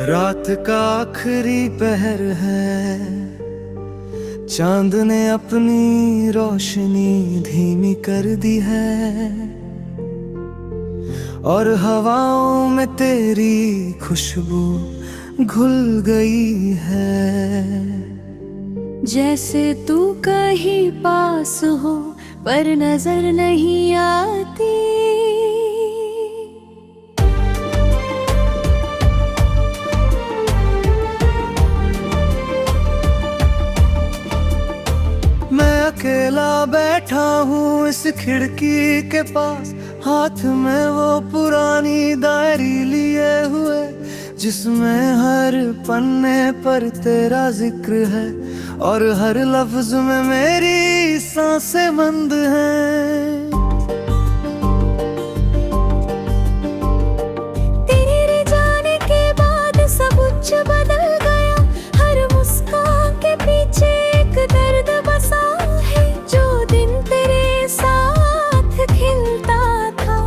रात का आखिरी पहर है, चांद ने अपनी रोशनी धीमी कर दी है और हवाओं में तेरी खुशबू घुल गई है। जैसे तू कहीं पास हो पर नजर नहीं आती। मैं अकेला बैठा हूँ इस खिड़की के पास, हाथ में वो पुरानी डायरी लिए हुए जिसमें हर पन्ने पर तेरा जिक्र है और हर लफ्ज में मेरी सांसें बंद हैं। तेरे जाने के बाद सब कुछ बदल गया, हर मुस्कान के पीछे एक दर्द बसा है। जो दिन तेरे साथ खिलता था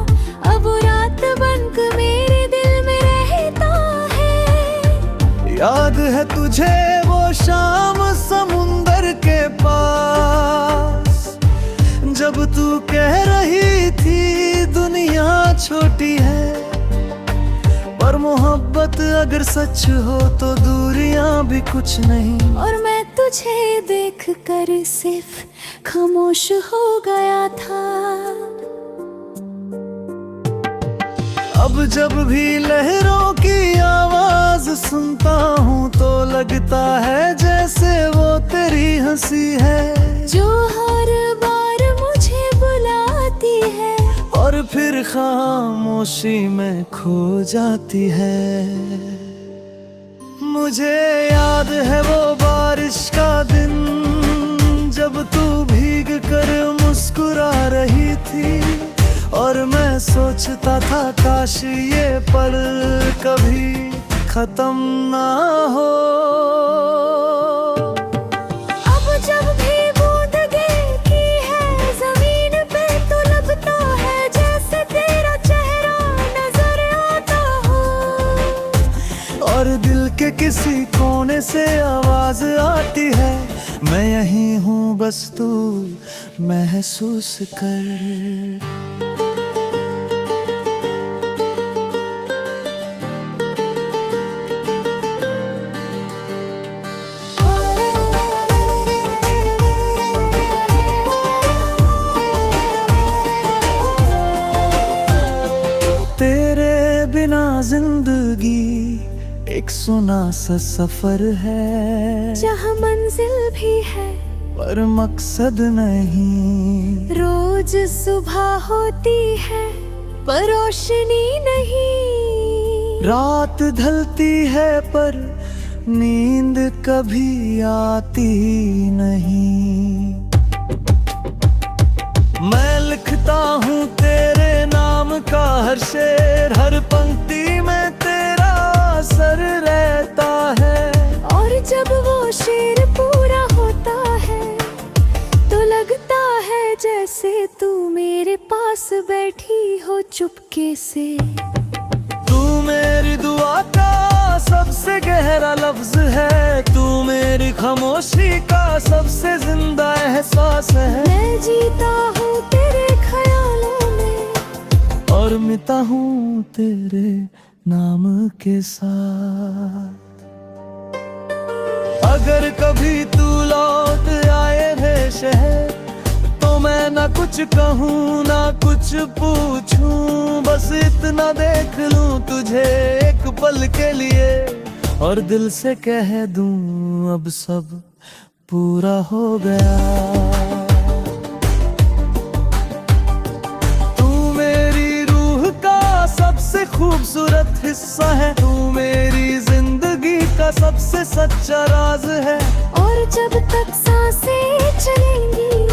अब रात बनकर मेरे दिल में रहता है। याद है तुझे वो शाम समुंदर के पास, जब तू कह रही थी दुनिया छोटी है, पर मोहब्बत अगर सच हो तो दूरियां भी कुछ नहीं। और मैं तुझे देख कर सिर्फ खामोश हो गया था। अब जब भी लहरों की आवाज सुनता हूँ तो लगता है जैसे वो तेरी हंसी है जो हर बार मुझे बुलाती है और फिर खामोशी में खो जाती है। मुझे याद है वो बारिश का दिन जब तू भीग कर मुस्कुरा रही थी और मैं सोचता था काश ये पल कभी खत्म ना हो। अब जब भी बूंद गिरती है जमीन पे तो लगता है जैसे तेरा चेहरा नजर आता हो। और दिल के किसी कोने से आवाज आती है, मैं यहीं हूँ बस तू महसूस कर। तेरे बिना जिंदगी एक सुना सा सफर है, जहाँ मंजिल भी है पर मकसद नहीं। रोज सुबह होती है पर रोशनी नहीं। रात ढलती है पर नींद कभी आती नहीं। मैं लिखता हूँ तेरे नाम का हर शेर, हर पंक्ति में तेरा असर रहता है। और जब वो शेर पूरा होता है तो लगता है जैसे तू मेरे पास बैठी हो चुपके से। तू मेरी दुआ का सबसे गहरा लफ्ज है, तू मेरी खामोशी का सबसे जिंदा एहसास है। मैं जीता हूँ तेरे ख्यालों में और मिटा हूँ तेरे नाम के साथ। अगर कभी तू लौट आए रे शहर तो मैं ना कुछ कहूँ ना कुछ पूछूं, बस इतना देख लूं तुझे एक पल के लिए और दिल से कह दूं अब सब पूरा हो गया। तू मेरी रूह का सबसे खूबसूरत हिस्सा है, तू मेरी जिंदगी का सबसे सच्चा राज है। और जब तक सांसें चलेंगी